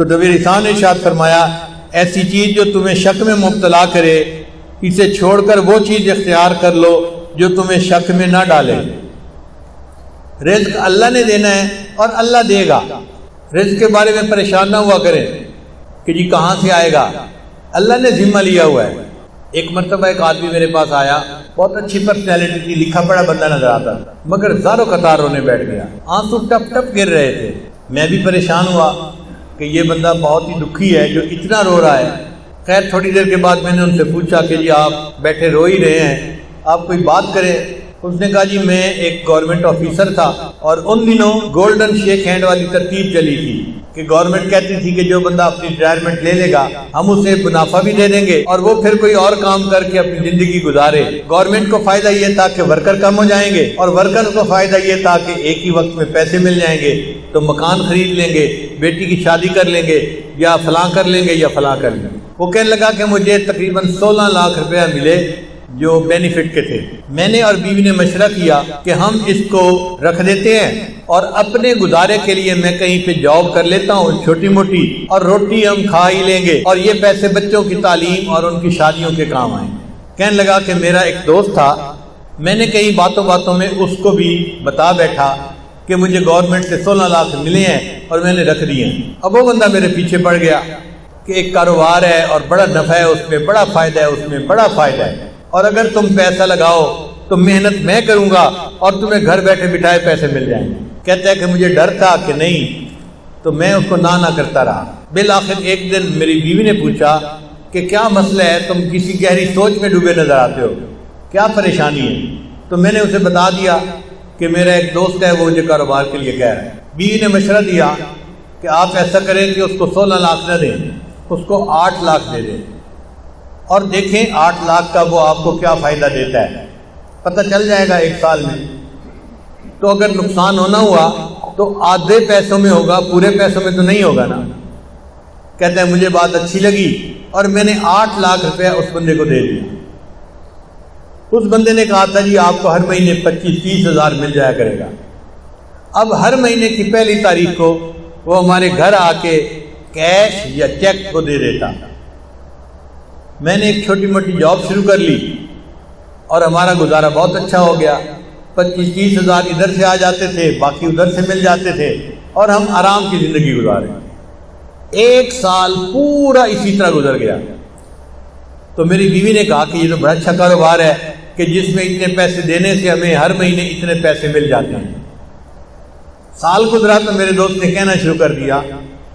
تو نبی رسول نے ارشاد فرمایا ایسی چیز جو تمہیں شک میں مبتلا کرے اسے چھوڑ کر وہ چیز اختیار کر لو جو تمہیں شک میں نہ ڈالے۔ رزق اللہ نے دینا ہے اور اللہ دے گا، رزق کے بارے میں پریشان نہ ہوا کریں کہ جی کہاں سے آئے گا، اللہ نے ذمہ لیا ہوا ہے۔ ایک مرتبہ ایک آدمی میرے پاس آیا، بہت اچھی پرسنالٹی تھی، لکھا پڑھا بندہ نظر آتا تھا، مگر زاروں قطار رونے بیٹھ گیا، آنسو ٹپ ٹپ گر رہے تھے۔ میں بھی پریشان ہوا کہ یہ بندہ بہت ہی دکھی ہے جو اتنا رو رہا ہے۔ خیر تھوڑی دیر کے بعد میں نے ان سے پوچھا کہ جی آپ بیٹھے رو ہی رہے ہیں، آپ کوئی بات کریں۔ اس نے کہا جی میں ایک گورنمنٹ آفیسر تھا اور ان دنوں گولڈن شیک ہینڈ والی ترتیب چلی تھی کہ گورنمنٹ کہتی تھی کہ جو بندہ اپنی ریٹائرمنٹ لے لے گا ہم اسے منافع بھی دے دیں گے اور وہ پھر کوئی اور کام کر کے اپنی زندگی گزارے۔ گورنمنٹ کو فائدہ یہ تھا کہ ورکر کم ہو جائیں گے اور ورکر کو فائدہ یہ تھا کہ ایک ہی وقت میں پیسے مل جائیں گے تو مکان خرید لیں گے، بیٹی کی شادی کر لیں گے یا فلاں کر لیں گے یا فلاں کر لیں گے۔ وہ کہنے لگا کہ مجھے تقریباً 16 لاکھ روپیہ ملے جو بینیفٹ کے تھے۔ میں نے اور بیوی نے مشورہ کیا کہ ہم اس کو رکھ دیتے ہیں اور اپنے گزارے کے لیے میں کہیں پہ جاب کر لیتا ہوں چھوٹی موٹی اور روٹی ہم کھا ہی لیں گے اور یہ پیسے بچوں کی تعلیم اور ان کی شادیوں کے کام آئیں۔ کہنے لگا کہ میرا ایک دوست تھا، میں نے کئی باتوں میں اس کو بھی بتا بیٹھا کہ مجھے گورنمنٹ سے 16 لاکھ ملے ہیں اور میں نے رکھ دیے ہیں۔ اب وہ بندہ میرے پیچھے پڑ گیا کہ ایک کاروبار ہے اور بڑا نفع ہے اس میں، بڑا فائدہ ہے اس میں، بڑا فائدہ ہے، اور اگر تم پیسہ لگاؤ تو محنت میں کروں گا اور تمہیں گھر بیٹھے بٹھائے پیسے مل جائیں گے۔ کہتا ہے کہ مجھے ڈر تھا کہ نہیں، تو میں اس کو نہ کرتا رہا۔ بالآخر ایک دن میری بیوی نے پوچھا کہ کیا مسئلہ ہے، تم کسی گہری سوچ میں ڈوبے نظر آتے ہو، کیا پریشانی ہے؟ تو میں نے اسے بتا دیا کہ میرا ایک دوست ہے وہ مجھے کاروبار کے لیے کہہ رہا ہے۔ بیوی نے مشورہ دیا کہ آپ ایسا کریں کہ اس کو 16 لاکھ نہ دیں، اس کو 8 لاکھ دے دیں اور دیکھیں 8 لاکھ کا وہ آپ کو کیا فائدہ دیتا ہے، پتہ چل جائے گا 1 سال میں۔ تو اگر نقصان ہونا ہوا تو آدھے پیسوں میں ہوگا، پورے پیسوں میں تو نہیں ہوگا نا۔ کہتے ہیں مجھے بات اچھی لگی اور میں نے 8 لاکھ روپے اس بندے کو دے دیا۔ اس بندے نے کہا تھا جی آپ کو ہر مہینے 25-30 ہزار مل جایا کرے گا۔ اب ہر مہینے کی پہلی تاریخ کو وہ ہمارے گھر آ کے کیش یا چیک کو دے دیتا۔ میں نے ایک چھوٹی موٹی جاب شروع کر لی اور ہمارا گزارا بہت اچھا ہو گیا۔ 25-30 ہزار ادھر سے آ جاتے تھے، باقی ادھر سے مل جاتے تھے اور ہم آرام کی زندگی گزارے۔ 1 سال پورا اسی طرح گزر گیا۔ تو میری بیوی نے کہا کہ یہ تو بڑا اچھا کاروبار ہے کہ جس میں اتنے پیسے دینے سے ہمیں ہر مہینے اتنے پیسے مل جاتے ہیں۔ سال گزرا تو میرے دوست نے کہنا شروع کر دیا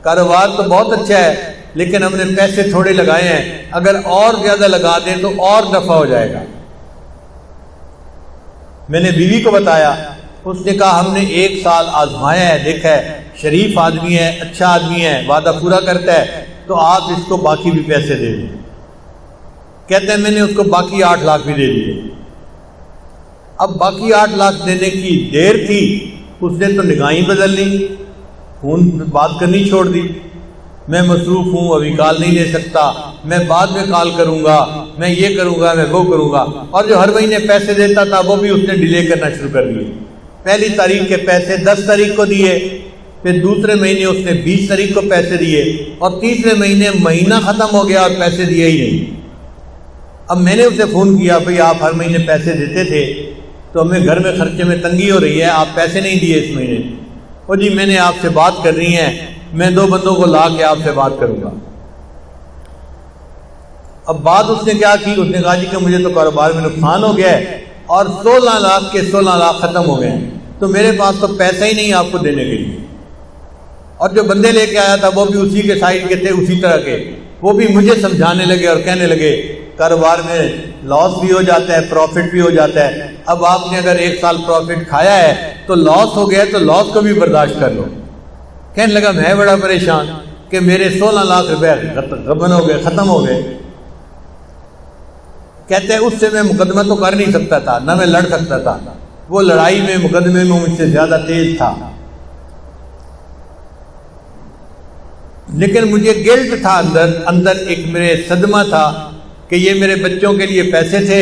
کاروبار تو بہت اچھا ہے لیکن ہم نے پیسے تھوڑے لگائے ہیں، اگر اور زیادہ لگا دیں تو اور نفع ہو جائے گا۔ میں نے بیوی کو بتایا، اس نے کہا ہم نے 1 سال آزمایا ہے، دیکھا ہے شریف آدمی ہے، اچھا آدمی ہے، وعدہ پورا کرتا ہے، تو آپ اس کو باقی بھی پیسے دے دیں۔ کہتے ہیں میں نے اس کو باقی 8 لاکھ بھی دے دیے۔ اب باقی 8 لاکھ دینے کی دیر تھی، اس نے تو نگاہیں بدل لی، فون بات کرنی چھوڑ دی، میں مصروف ہوں ابھی کال نہیں لے سکتا، میں بعد میں کال کروں گا، میں یہ کروں گا، میں وہ کروں گا، اور جو ہر مہینے پیسے دیتا تھا وہ بھی اس نے ڈیلے کرنا شروع کر دیے۔ پہلی تاریخ کے پیسے 10 تاریخ کو دیے، پھر دوسرے مہینے اس نے 20 تاریخ کو پیسے دیے اور تیسرے مہینے مہینہ ختم ہو گیا اور پیسے دیے ہی نہیں۔ اب میں نے اسے فون کیا بھئی آپ ہر مہینے پیسے دیتے تھے تو ہمیں گھر میں خرچے میں تنگی ہو رہی ہے، آپ پیسے نہیں دیے اس مہینے۔ اور جی میں نے آپ سے بات کرنی ہے، میں 2 بندوں کو لا کے آپ سے بات کروں گا۔ اب بات اس نے کیا کی، اس نے کہا جی کہ مجھے تو کاروبار میں نقصان ہو گیا ہے اور 16 لاکھ کے 16 لاکھ ختم ہو گئے ہیں، تو میرے پاس تو پیسہ ہی نہیں آپ کو دینے کے لیے۔ اور جو بندے لے کے آیا تھا وہ بھی اسی کے سائڈ کے تھے، اسی طرح کے، وہ بھی مجھے سمجھانے لگے اور کہنے لگے کاروبار میں لاس بھی ہو جاتا ہے، پروفٹ بھی ہو جاتا ہے، اب آپ نے اگر 1 سال پروفٹ کھایا ہے تو لاس ہو گیا تو لاس کو بھی برداشت کر لو۔ کہنے لگا میں بڑا پریشان کہ میرے 16 لاکھ روپے غبن ہو گئے، ختم ہو گئے۔ کہتے ہیں اس سے میں مقدمہ تو کر نہیں سکتا تھا، نہ میں لڑ سکتا تھا، وہ لڑائی میں مقدمے میں مجھ سے زیادہ تیز تھا، لیکن مجھے گلٹ تھا، اندر ایک میرے صدمہ تھا کہ یہ میرے بچوں کے لیے پیسے تھے،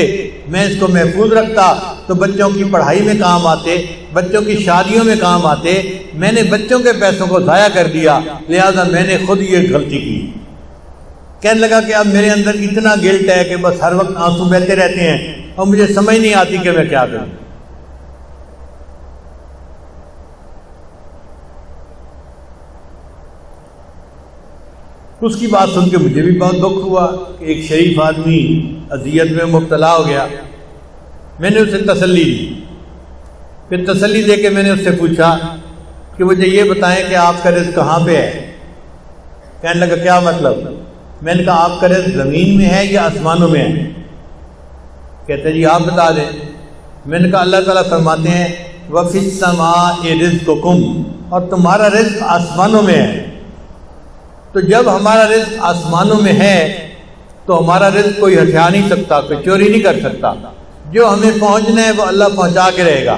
میں اس کو محفوظ رکھتا تو بچوں کی پڑھائی میں کام آتے، بچوں کی شادیوں میں کام آتے، میں نے بچوں کے پیسوں کو ضائع کر دیا، لہذا میں نے خود یہ غلطی کی۔ کہنے لگا کہ اب میرے اندر اتنا گلٹ ہے کہ بس ہر وقت آنسو بہتے رہتے ہیں اور مجھے سمجھ نہیں آتی کہ میں کیا کروں۔ اس کی بات سن کے مجھے بھی بہت دکھ ہوا کہ ایک شریف آدمی اذیت میں مبتلا ہو گیا۔ میں نے اسے تسلی دی، پھر تسلی دے کے میں نے اس سے پوچھا کہ مجھے یہ بتائیں کہ آپ کا رزق کہاں پہ ہے؟ کہنے لگا کیا مطلب؟ میں نے کہا آپ کا رزق زمین میں ہے یا آسمانوں میں ہے؟ کہتے جی آپ بتا دیں۔ میں نے کہا اللہ تعالیٰ فرماتے ہیں وَفِي السَّمَاءِ رِزْقُكُمْ، اور تمہارا رزق آسمانوں میں ہے۔ تو جب ہمارا رزق آسمانوں میں ہے تو ہمارا رزق کوئی ہٹھا نہیں سکتا، کوئی چوری نہیں کر سکتا۔ جو ہمیں پہنچنا ہے وہ اللہ پہنچا کے رہے گا۔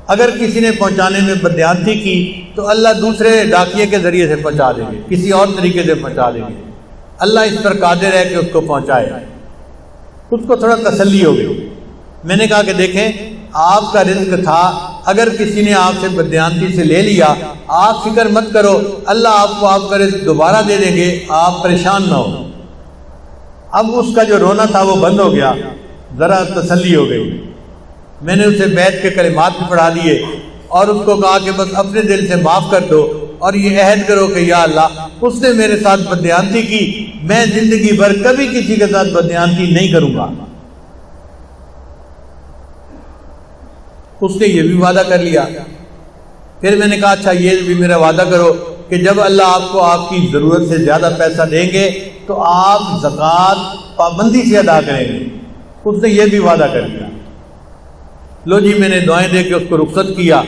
اگر کسی نے پہنچانے میں بددیانتی کی تو اللہ دوسرے ڈاکیے کے ذریعے سے پہنچا دیں گے، کسی اور طریقے سے پہنچا دیں گے۔ اللہ اس پر قادر ہے کہ اس کو پہنچائے۔ اس کو تھوڑا تسلی ہو گئی۔ میں نے کہا کہ دیکھیں آپ کا رزق تھا، اگر کسی نے آپ سے بددیانتی سے لے لیا آپ فکر مت کرو، اللہ آپ کو آپ کا رزق دوبارہ دے دیں گے، آپ پریشان نہ ہو۔ اب اس کا جو رونا تھا وہ بند ہو گیا، ذرا تسلی ہو گئی۔ میں نے اسے بیت کے کلمات بھی پڑھا دیے اور اس کو کہا کہ بس اپنے دل سے معاف کر دو اور یہ عہد کرو کہ یا اللہ اس نے میرے ساتھ بددیانتی کی، میں زندگی بھر کبھی کسی کے ساتھ بددیانتی نہیں کروں گا۔ اس نے یہ بھی وعدہ کر لیا۔ پھر میں نے کہا اچھا یہ بھی میرا وعدہ کرو کہ جب اللہ آپ کو آپ کی ضرورت سے زیادہ پیسہ دیں گے تو آپ زکوٰۃ پابندی سے ادا کریں گے۔ اس نے یہ بھی وعدہ کر لیا۔ لو جی میں نے دعائیں دے کے اس کو رخصت کیا۔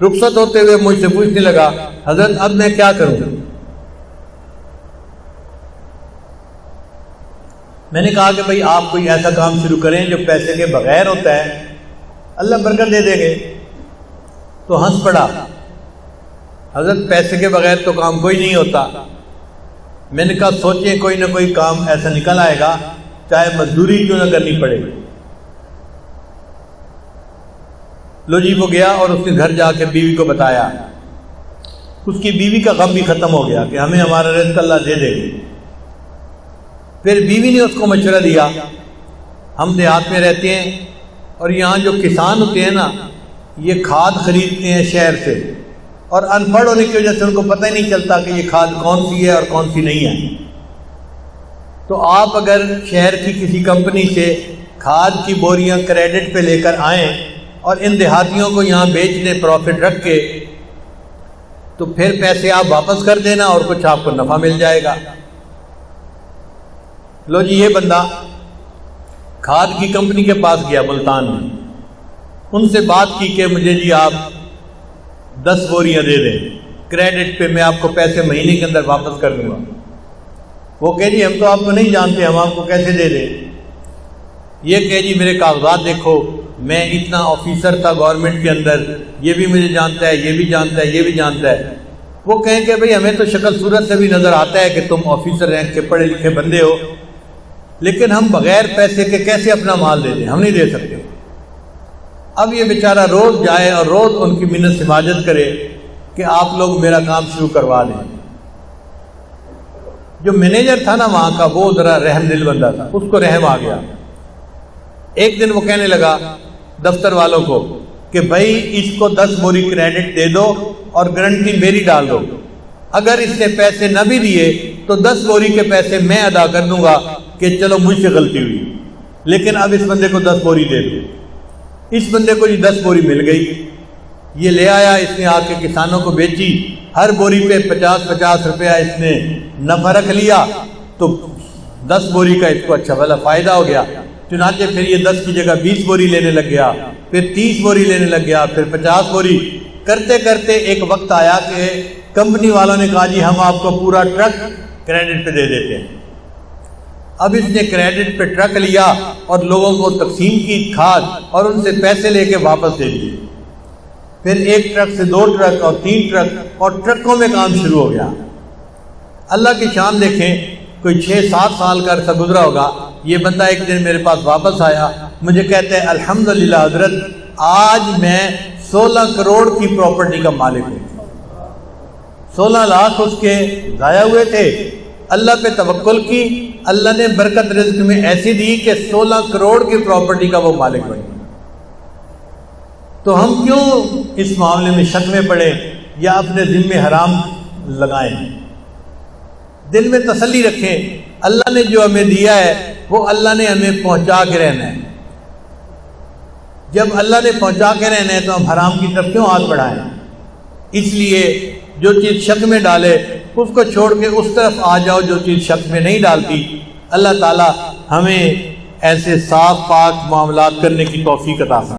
رخصت ہوتے ہوئے مجھ سے پوچھنے لگا حضرت اب میں کیا کروں؟ میں نے کہا کہ بھائی آپ کوئی ایسا کام شروع کریں جو پیسے کے بغیر ہوتا ہے، اللہ برکت دے دے گے۔ تو ہنس پڑا، حضرت پیسے کے بغیر تو کام کوئی نہیں ہوتا۔ میں نے کہا سوچیں کوئی نہ کوئی کام ایسا نکل آئے گا چاہے مزدوری کیوں نہ کرنی پڑے۔ لو جی وہ گیا اور اس نے گھر جا کے بیوی کو بتایا۔ اس کی بیوی کا غم بھی ختم ہو گیا کہ ہمیں ہمارا رزق اللہ دے دے گا۔ پھر بیوی نے اس کو مشورہ دیا، ہم دیہات میں رہتے ہیں اور یہاں جو کسان ہوتے ہیں نا یہ کھاد خریدتے ہیں شہر سے، اور ان پڑھ ہونے کی وجہ سے ان کو پتہ ہی نہیں چلتا کہ یہ کھاد کون سی ہے اور کون سی نہیں ہے۔ تو آپ اگر شہر کی کسی کمپنی سے کھاد کی بوریاں کریڈٹ پہ لے کر آئیں اور ان دیہاتیوں کو یہاں بیچ دیں پروفٹ رکھ کے، تو پھر پیسے آپ واپس کر دینا اور کچھ آپ کو نفع مل جائے گا۔ لو جی یہ بندہ کھاد کی کمپنی کے پاس گیا ملتان میں، ان سے بات کی کہ مجھے جی آپ 10 بوریاں دے دیں کریڈٹ پہ، میں آپ کو پیسے مہینے کے اندر واپس کر دوں گا۔ وہ کہہ جی ہم تو آپ کو نہیں جانتے، ہم آپ کو کیسے دے دیں؟ یہ کہ جی میرے کاغذات دیکھو، میں اتنا آفیسر تھا گورنمنٹ کے اندر، یہ بھی مجھے جانتا ہے، یہ بھی جانتا ہے، یہ بھی جانتا ہے۔ وہ کہیں کہ بھئی ہمیں تو شکل صورت سے بھی نظر آتا ہے کہ تم آفیسر رینک کے پڑھے لکھے بندے ہو، لیکن ہم بغیر پیسے کے کیسے اپنا مال دے دیں؟ ہم نہیں دے سکتے۔ اب یہ بیچارہ روز جائے اور روز ان کی منت سماجت کرے کہ آپ لوگ میرا کام شروع کروا دیں۔ جو مینیجر تھا نا وہاں کا وہ ذرا رحم دل بندہ تھا، اس کو رحم آ گیا۔ ایک دن وہ کہنے لگا دفتر والوں کو کہ بھائی اس کو 10 بوری کریڈٹ دے دو اور گارنٹی میری ڈال دو، اگر اس نے پیسے نہ بھی دیے تو 10 بوری کے پیسے میں ادا کر دوں گا کہ چلو مجھ سے غلطی ہوئی، لیکن اب اس بندے کو 10 بوری دے دو۔ اس بندے کو یہ 10 بوری مل گئی، یہ لے آیا، اس نے آ کے کسانوں کو بیچی، ہر بوری پہ 50-50 روپیہ اس نے نفع رکھ لیا، تو 10 بوری کا اس کو اچھا بھلا فائدہ ہو گیا۔ چنانچہ پھر یہ 10 کی جگہ 20 بوری لینے لگ گیا، پھر 30 بوری لینے لگ گیا، پھر 50 بوری، کرتے کرتے ایک وقت آیا کہ کمپنی والوں نے کہا جی ہم آپ کو پورا ٹرک کریڈٹ پہ دے دیتے ہیں۔ اب اس نے کریڈٹ پہ ٹرک لیا اور لوگوں کو تقسیم کی کھاد اور ان سے پیسے لے کے واپس دے دیے۔ پھر ایک ٹرک سے 2 ٹرک اور 3 ٹرک اور ٹرکوں میں کام شروع ہو گیا۔ اللہ کی شان دیکھیں، کوئی 6-7 سال کا عرصہ گزرا ہوگا، یہ بندہ ایک دن میرے پاس واپس آیا مجھے کہتے ہیں الحمدللہ حضرت آج میں 16 کروڑ کی پراپرٹی کا مالک ہوں. 16 لاکھ اس کے ضائع ہوئے تھے، اللہ پہ توکل کی، اللہ نے برکت رزق میں ایسی دی کہ 16 کروڑ کی پراپرٹی کا وہ مالک بن گیا. تو ہم کیوں اس معاملے میں شک میں پڑے یا اپنے دل میں حرام لگائیں؟ دل میں تسلی رکھیں، اللہ نے جو ہمیں دیا ہے وہ اللہ نے ہمیں پہنچا کے رہنا ہے. جب اللہ نے پہنچا کے رہنا ہے تو ہم حرام کی طرف کیوں ہاتھ بڑھائیں؟ اس لیے جو چیز شک میں ڈالے اس کو چھوڑ کے اس طرف آ جاؤ جو چیز شک میں نہیں ڈالتی. اللہ تعالی ہمیں ایسے صاف پاک معاملات کرنے کی توفیق عطا فرمائے.